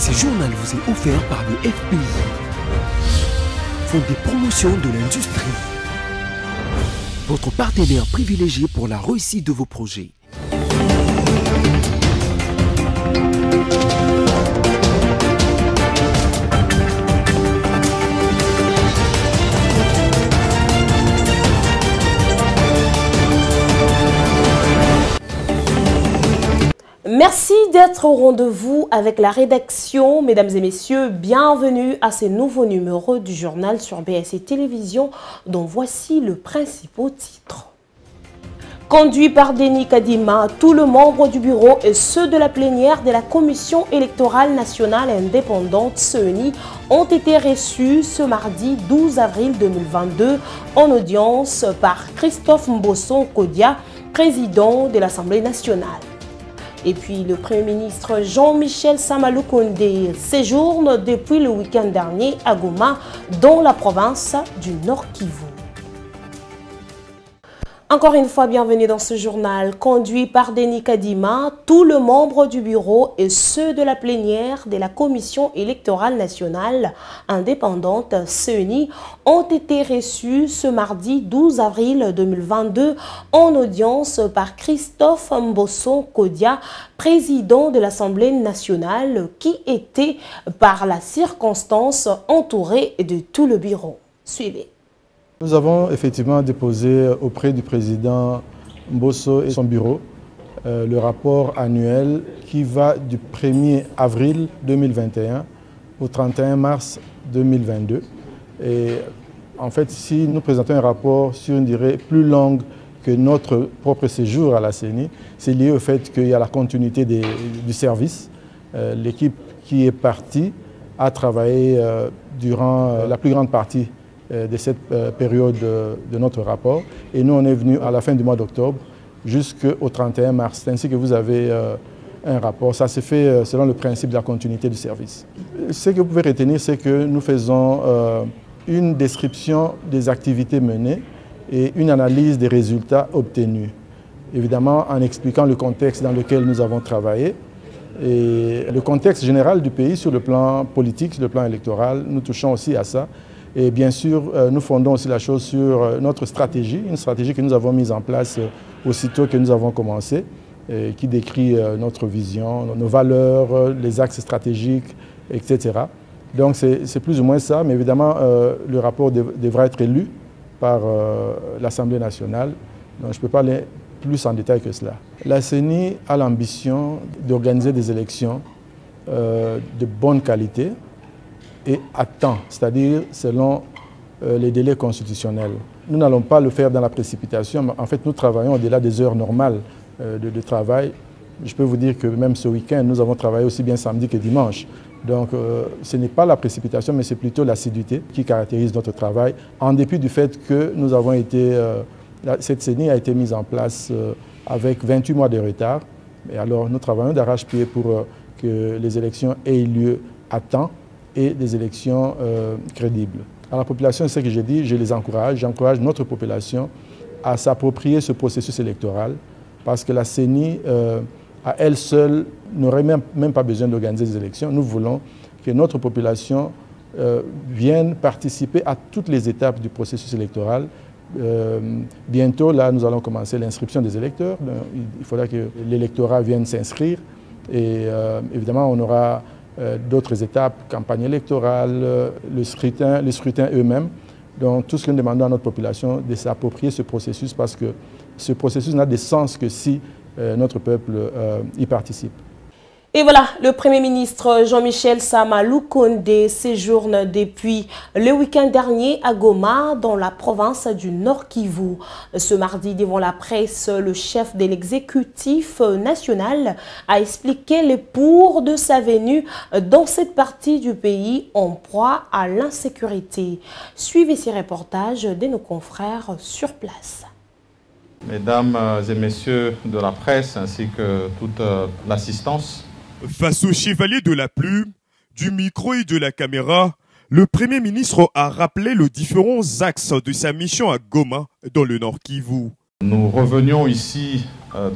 Ce journal vous est offert par le FPI, Fonds de promotion de l'industrie, votre partenaire privilégié pour la réussite de vos projets. Merci d'être au rendez-vous avec la rédaction. Mesdames et messieurs, bienvenue à ce nouveau numéro du journal sur BSC Télévision, dont voici le principal titre. Conduit par Denis Kadima, tous les membres du bureau et ceux de la plénière de la Commission électorale nationale indépendante CENI ont été reçus ce mardi 12 avril 2022 en audience par Christophe Mbosso Kodia, président de l'Assemblée nationale. Et puis le Premier ministre Jean-Michel Sama Lukonde séjourne depuis le week-end dernier à Goma, dans la province du Nord Kivu. Encore une fois, bienvenue dans ce journal. Conduit par Denis Kadima, tous les membres du bureau et ceux de la plénière de la Commission électorale nationale indépendante CENI ont été reçus ce mardi 12 avril 2022 en audience par Christophe Mbosso Kodia, président de l'Assemblée nationale, qui était par la circonstance entouré de tout le bureau. Suivez. Nous avons effectivement déposé auprès du président Mbosso et son bureau le rapport annuel qui va du 1er avril 2021 au 31 mars 2022. Et en fait, si nous présentons un rapport sur une durée plus longue que notre propre séjour à la CENI, c'est lié au fait qu'il y a la continuité du service. L'équipe qui est partie a travaillé durant la plus grande partie de cette période de notre rapport. Et nous, on est venu à la fin du mois d'octobre jusqu'au 31 mars. C'est ainsi que vous avez un rapport. Ça se fait selon le principe de la continuité du service. Ce que vous pouvez retenir, c'est que nous faisons une description des activités menées et une analyse des résultats obtenus. Évidemment, en expliquant le contexte dans lequel nous avons travaillé et le contexte général du pays sur le plan politique, sur le plan électoral. Nous touchons aussi à ça. Et bien sûr, nous fondons aussi la chose sur notre stratégie, une stratégie que nous avons mise en place aussitôt que nous avons commencé, qui décrit notre vision, nos valeurs, les axes stratégiques, etc. Donc c'est plus ou moins ça, mais évidemment, le rapport devra être lu par l'Assemblée nationale. Donc je ne peux pas aller plus en détail que cela. La CENI a l'ambition d'organiser des élections de bonne qualité, et à temps, c'est-à-dire selon les délais constitutionnels. Nous n'allons pas le faire dans la précipitation, mais en fait nous travaillons au-delà des heures normales de travail. Je peux vous dire que même ce week-end, nous avons travaillé aussi bien samedi que dimanche. Donc ce n'est pas la précipitation, mais c'est plutôt l'assiduité qui caractérise notre travail, en dépit du fait que nous avons été, cette CENI a été mise en place avec 28 mois de retard. Et alors nous travaillons d'arrache-pied pour que les élections aient lieu à temps et des élections crédibles. À la population, c'est ce que j'ai dit, je les encourage, j'encourage notre population à s'approprier ce processus électoral parce que la CENI, à elle seule, n'aurait même pas besoin d'organiser des élections. Nous voulons que notre population vienne participer à toutes les étapes du processus électoral. Bientôt, là, nous allons commencer l'inscription des électeurs. Il faudra que l'électorat vienne s'inscrire et évidemment, on aura d'autres étapes, campagne électorale, le scrutin eux-mêmes. Donc tout ce que nous demandons à notre population, de s'approprier ce processus parce que ce processus n'a de sens que si notre peuple y participe. Et voilà, le Premier ministre Jean-Michel Sama Lukonde séjourne depuis le week-end dernier à Goma, dans la province du Nord Kivu. Ce mardi, devant la presse, le chef de l'exécutif national a expliqué les pour de sa venue dans cette partie du pays en proie à l'insécurité. Suivez ces reportages de nos confrères sur place. Mesdames et messieurs de la presse ainsi que toute l'assistance, face au chevalier de la plume, du micro et de la caméra, le Premier ministre a rappelé les différents axes de sa mission à Goma, dans le Nord Kivu. Nous revenions ici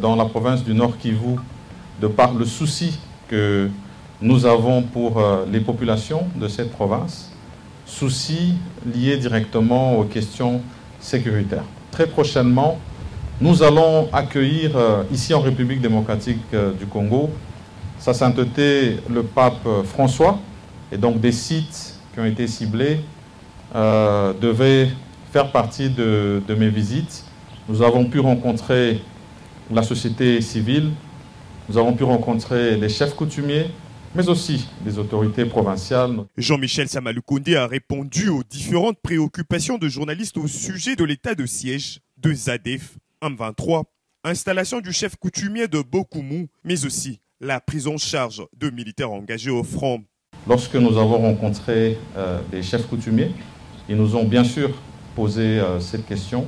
dans la province du Nord Kivu de par le souci que nous avons pour les populations de cette province soucis liés directement aux questions sécuritaires. Très prochainement, nous allons accueillir ici en République démocratique du Congo Sa Sainteté le pape François, et donc des sites qui ont été ciblés devaient faire partie de mes visites. Nous avons pu rencontrer la société civile, nous avons pu rencontrer les chefs coutumiers, mais aussi les autorités provinciales. Jean-Michel Samalukonde a répondu aux différentes préoccupations de journalistes au sujet de l'état de siège de ZADF M23, installation du chef coutumier de Bokoumou, mais aussi la prise en charge de militaires engagés au front. Lorsque nous avons rencontré les chefs coutumiers, ils nous ont bien sûr posé cette question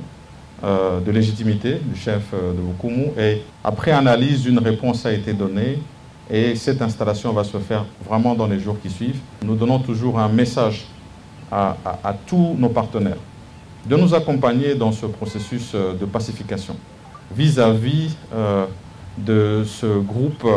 de légitimité du chef de Bokoumou, et après analyse, une réponse a été donnée et cette installation va se faire vraiment dans les jours qui suivent. Nous donnons toujours un message à tous nos partenaires de nous accompagner dans ce processus de pacification vis-à-vis de ce groupe.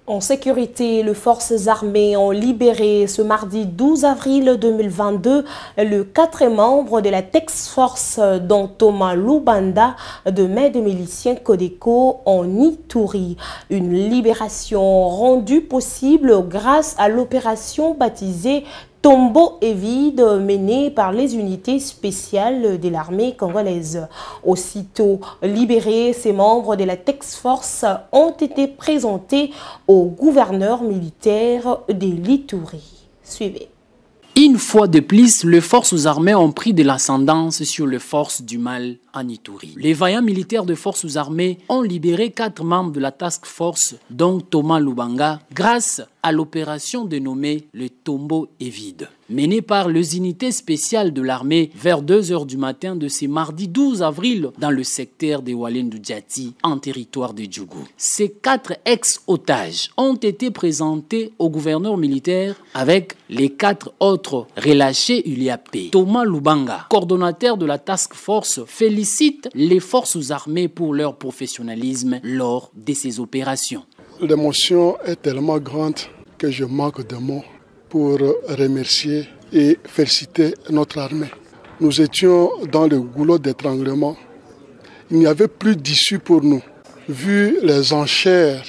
En sécurité, les forces armées ont libéré ce mardi 12 avril 2022 le 4 membre de la Task Force, dont Thomas Lubanga, de mai de miliciens Codeco en Ituri. Une libération rendue possible grâce à l'opération baptisée Tombeau et vide menée par les unités spéciales de l'armée congolaise. Aussitôt libérés, ces membres de la Task Force ont été présentés au gouverneur militaire de l'Ituri. Suivez. Une fois de plus, les forces armées ont pris de l'ascendance sur les forces du mal en Ituri. Les vaillants militaires de forces armées ont libéré 4 membres de la Task Force, dont Thomas Lubanga, grâce à l'opération dénommée le Tombeau est vide, menée par les unités spéciales de l'armée vers 2 h du matin de ce mardi 12 avril dans le secteur de Walendu-Diati, en territoire de Djougou. Ces 4 ex-otages ont été présentés au gouverneur militaire avec les 4 autres relâchés ULIAP. Thomas Lubanga, coordonnateur de la Task Force, félicite les forces armées pour leur professionnalisme lors de ces opérations. L'émotion est tellement grande que je manque de mots pour remercier et féliciter notre armée. Nous étions dans le goulot d'étranglement. Il n'y avait plus d'issue pour nous. Vu les enchères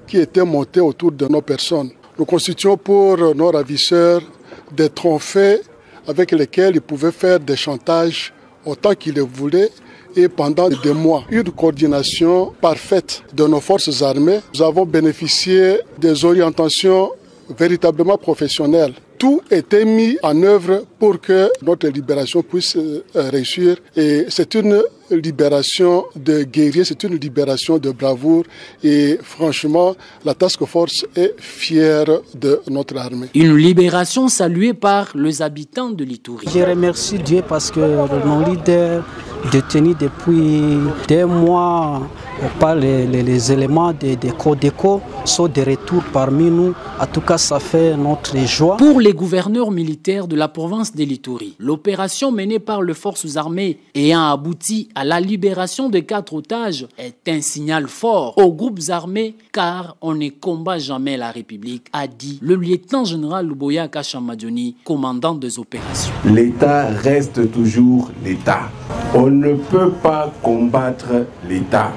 qui étaient montées autour de nos personnes, nous constituons pour nos ravisseurs des trophées avec lesquels ils pouvaient faire des chantages autant qu'ils le voulaient. Et pendant des mois, une coordination parfaite de nos forces armées. Nous avons bénéficié des orientations véritablement professionnelles. Tout était mis en œuvre pour que notre libération puisse réussir. Et c'est une libération de guerriers, c'est une libération de bravoure. Et franchement, la Task Force est fière de notre armée. Une libération saluée par les habitants de l'Ituri. Je remercie Dieu parce que mon leader détenu depuis 2 mois par les éléments des Codeco sont de retour parmi nous. En tout cas, ça fait notre joie. Pour les gouverneurs militaires de la province de l'Ituri, l'opération menée par les forces armées ayant abouti à la libération de 4 otages est un signal fort aux groupes armés car on ne combat jamais la République, a dit le lieutenant-général Luboya Kashamadjoni, commandant des opérations. L'État reste toujours l'État. On ne peut pas combattre l'État.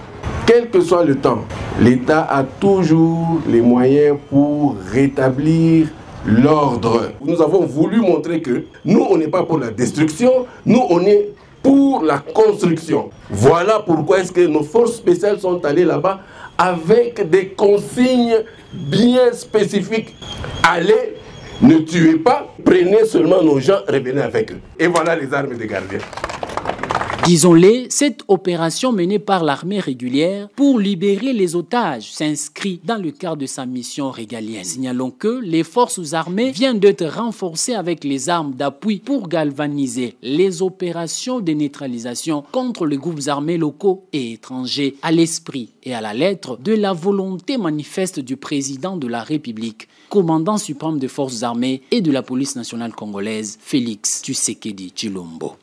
Quel que soit le temps, l'État a toujours les moyens pour rétablir l'ordre. Nous avons voulu montrer que nous, on n'est pas pour la destruction, nous, on est pour la construction. Voilà pourquoi est-ce que nos forces spéciales sont allées là-bas avec des consignes bien spécifiques. Allez, ne tuez pas, prenez seulement nos gens, revenez avec eux. Et voilà les armes des gardiens. Disons-le, cette opération menée par l'armée régulière pour libérer les otages s'inscrit dans le cadre de sa mission régalienne. Signalons que les forces armées viennent d'être renforcées avec les armes d'appui pour galvaniser les opérations de neutralisation contre les groupes armés locaux et étrangers à l'esprit et à la lettre de la volonté manifeste du président de la République, commandant suprême des forces armées et de la police nationale congolaise, Félix Tshisekedi Tshilombo.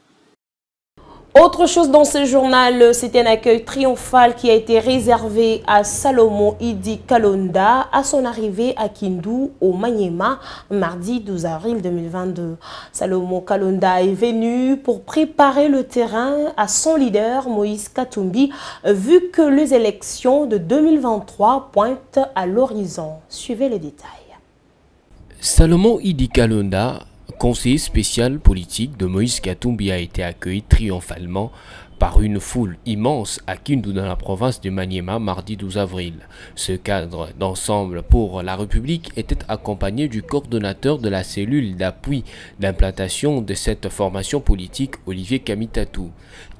Autre chose dans ce journal, c'était un accueil triomphal qui a été réservé à Salomon Idi Kalonda à son arrivée à Kindu au Maniema mardi 12 avril 2022. Salomon Kalonda est venu pour préparer le terrain à son leader Moïse Katumbi vu que les élections de 2023 pointent à l'horizon. Suivez les détails. Salomon Idi Kalonda, conseiller spécial politique de Moïse Katumbi, a été accueilli triomphalement par une foule immense à Kindu dans la province de Maniema mardi 12 avril. Ce cadre d'ensemble pour la République était accompagné du coordonnateur de la cellule d'appui d'implantation de cette formation politique, Olivier Kamitatou.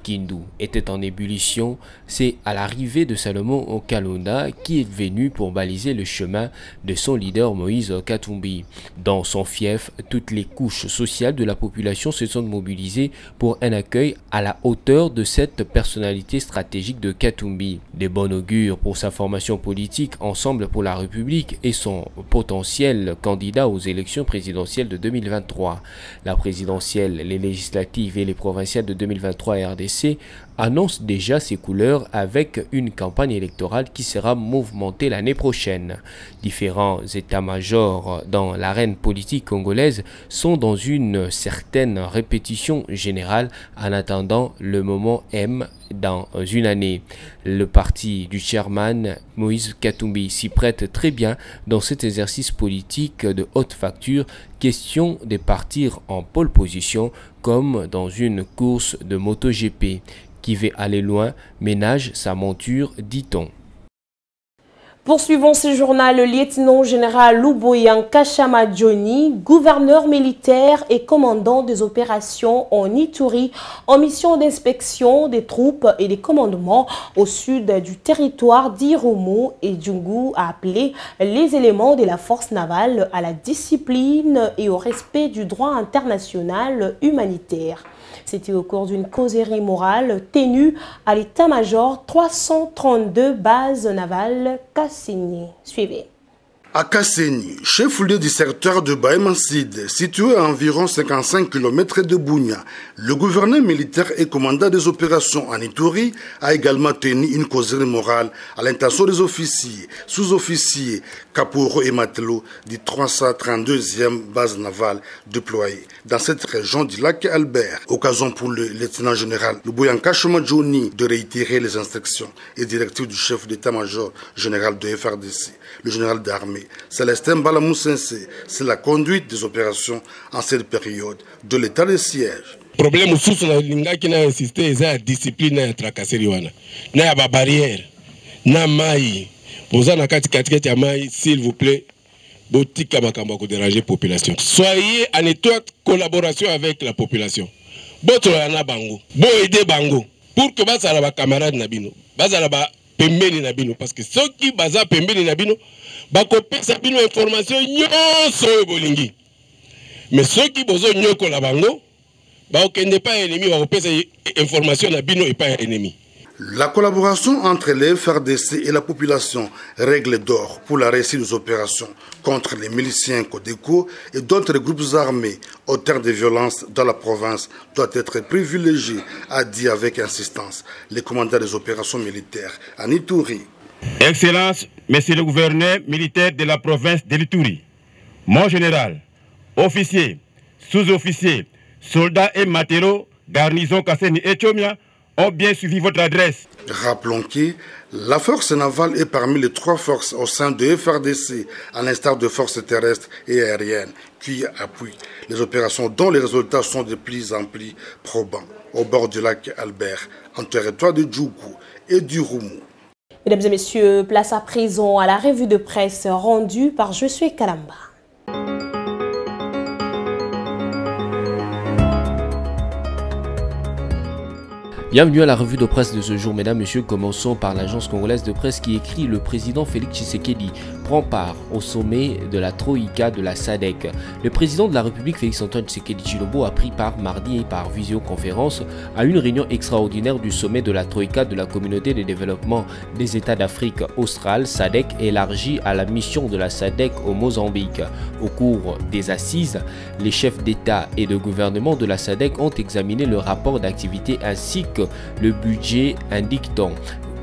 Kindu était en ébullition, c'est à l'arrivée de Salomon Kalonda qui est venu pour baliser le chemin de son leader Moïse Katumbi. Dans son fief, toutes les couches sociales de la population se sont mobilisées pour un accueil à la hauteur de cette personnalité stratégique de Katumbi. De bon augure pour sa formation politique Ensemble pour la République et son potentiel candidat aux élections présidentielles de 2023. La présidentielle, les législatives et les provinciales de 2023 RDC annonce déjà ses couleurs avec une campagne électorale qui sera mouvementée l'année prochaine. Différents états-majors dans l'arène politique congolaise sont dans une certaine répétition générale en attendant le moment M dans une année. Le parti du chairman Moïse Katumbi s'y prête très bien dans cet exercice politique de haute facture, question de partir en pole position comme dans une course de MotoGP. Qui veut aller loin ménage sa monture, dit-on. Poursuivons ce journal, le lieutenant-général Louboyan Kachama Johnny, gouverneur militaire et commandant des opérations en Ituri, en mission d'inspection des troupes et des commandements au sud du territoire d'Irumu et Djungu, a appelé les éléments de la force navale à la discipline et au respect du droit international humanitaire. C'était au cours d'une causerie morale tenue à l'état-major 332 bases navales Kasseni. Suivez. À Kasseni, chef-lieu du secteur de Baïmansid, situé à environ 55 km de Bounia, le gouverneur militaire et commandant des opérations en Ituri a également tenu une causerie morale à l'intention des officiers, sous-officiers, caporaux et matelots du 332e base navale déployée dans cette région du lac Albert. Occasion pour le lieutenant-général Louboyan Kachama Johnny de réitérer les instructions et directives du chef d'état-major général de FRDC, le général d'armée Célestin Balamousense, c'est la conduite des opérations en cette période de l'état de siège. Problème sous na linga qui n'a insisté c'est la discipline na tracasserie wana. Na ba barrière, na mai. Poza na kati ya mai, s'il vous plaît, botika makamba ko déranger population. Soyez en étroite collaboration avec la population. Boto na bango, bo aider bango pour que bazala ba camarade na bino, bazala ba pembeni na bino parce que ceux qui baza pembeni na bino bakopesa bino information nyonso bolingi. Mais ceux qui bozo nyoko la bango bakende pas ennemi bakopesa information na bino et pas ennemi. La collaboration entre les FRDC et la population, règle d'or pour la réussite des opérations contre les miliciens Codeco et d'autres groupes armés auteurs de violences dans la province, doit être privilégiée, a dit avec insistance le commandant des opérations militaires en Ituri. Excellence, Monsieur le gouverneur militaire de la province de l'Ituri, mon général, officiers, sous-officiers, soldats et matelots, garnison Kasseni et Chomia, ont bien suivi votre adresse. Rappelons que la force navale est parmi les 3 forces au sein de FRDC, à l'instar de forces terrestres et aériennes, qui appuient les opérations dont les résultats sont de plus en plus probants au bord du lac Albert, en territoire de Djoukou et du Rumu. Mesdames et messieurs, place à présent à la revue de presse rendue par Josué Kalamba. Bienvenue à la revue de presse de ce jour, mesdames, messieurs. Commençons par l'agence congolaise de presse qui écrit: le président Félix Tshisekedi prend part au sommet de la Troïka de la SADC. Le président de la République Félix Antoine Tshisekedi Tshilombo a pris part mardi et par visioconférence à une réunion extraordinaire du sommet de la Troïka de la communauté de développement des États d'Afrique australe SADC, élargie à la mission de la SADC au Mozambique. Au cours des assises, les chefs d'État et de gouvernement de la SADC ont examiné le rapport d'activité ainsi que le budget indiquant.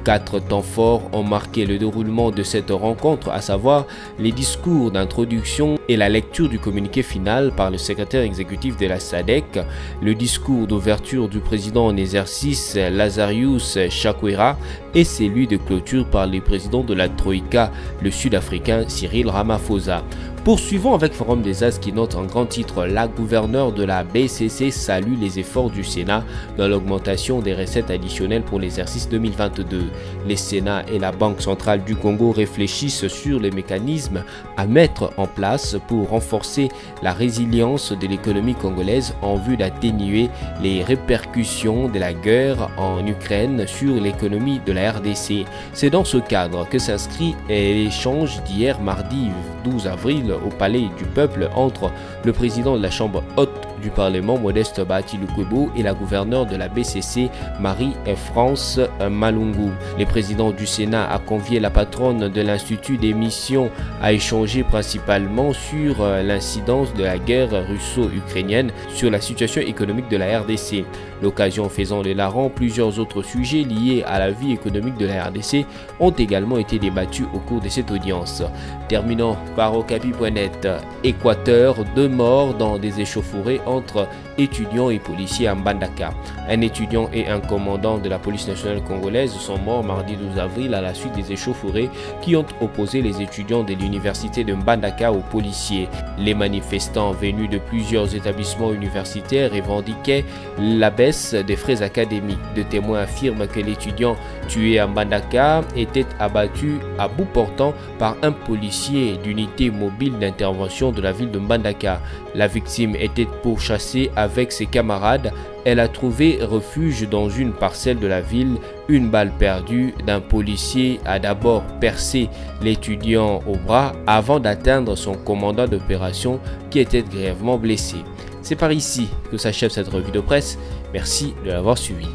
4 temps forts ont marqué le déroulement de cette rencontre, à savoir les discours d'introduction et la lecture du communiqué final par le secrétaire exécutif de la SADC, le discours d'ouverture du président en exercice Lazarus Chakwera et celui de clôture par le président de la Troïka, le Sud-Africain Cyril Ramaphosa. Poursuivons avec Forum des As qui note en grand titre: la gouverneure de la BCC salue les efforts du Sénat dans l'augmentation des recettes additionnelles pour l'exercice 2022. Les Sénats et la Banque centrale du Congo réfléchissent sur les mécanismes à mettre en place pour renforcer la résilience de l'économie congolaise en vue d'atténuer les répercussions de la guerre en Ukraine sur l'économie de la RDC. C'est dans ce cadre que s'inscrit l'échange d'hier mardi 12 avril au Palais du Peuple entre le président de la Chambre haute du Parlement Modeste Bahati Lukwebo et la gouverneure de la BCC Marie-France Malungu. Le président du Sénat a convié la patronne de l'Institut des missions à échanger principalement sur l'incidence de la guerre russo-ukrainienne sur la situation économique de la RDC. L'occasion faisant le larron, plusieurs autres sujets liés à la vie économique de la RDC ont également été débattus au cours de cette audience. Terminons par Okapi.net. Équateur, 2 morts dans des échauffourées entre étudiants et policiers à Mbandaka. Un étudiant et un commandant de la police nationale congolaise sont morts mardi 12 avril à la suite des échauffourées qui ont opposé les étudiants de l'université de Mbandaka aux policiers. Les manifestants venus de plusieurs établissements universitaires revendiquaient la baisse des frais académiques. Des témoins affirment que l'étudiant tué à Mbandaka était abattu à bout portant par un policier d'unité mobile d'intervention de la ville de Mbandaka. La victime était pourchassée avec ses camarades. Elle a trouvé refuge dans une parcelle de la ville. Une balle perdue d'un policier a d'abord percé l'étudiant au bras avant d'atteindre son commandant d'opération qui était grièvement blessé. C'est par ici que s'achève cette revue de presse. Merci de l'avoir suivi.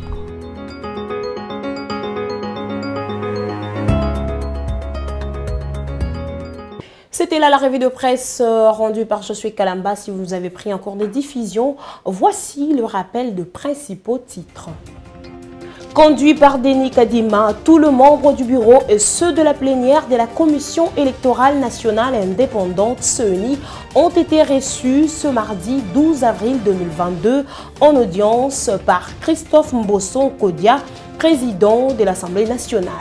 C'était là la revue de presse rendue par Josué Kalamba. Si vous avez pris en cours de diffusion, voici le rappel de principaux titres. Conduit par Denis Kadima, tous les membres du bureau et ceux de la plénière de la Commission électorale nationale indépendante CENI ont été reçus ce mardi 12 avril 2022 en audience par Christophe Mbosso Kodia, président de l'Assemblée nationale.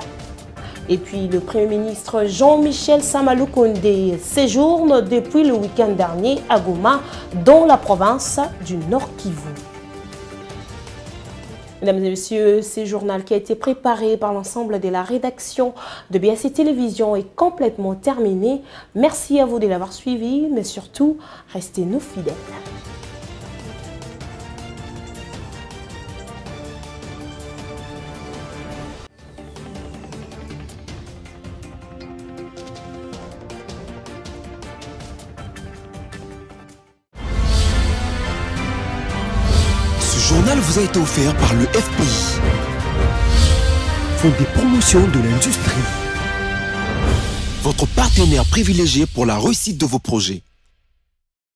Et puis le Premier ministre Jean-Michel Samalou Kondé séjourne depuis le week-end dernier à Goma, dans la province du Nord Kivu. Mesdames et messieurs, ce journal qui a été préparé par l'ensemble de la rédaction de BSC Télévision est complètement terminé. Merci à vous de l'avoir suivi, mais surtout, restez-nous fidèles. Ce journal vous a été offert par le FPI, Fonds des promotions de l'industrie, votre partenaire privilégié pour la réussite de vos projets.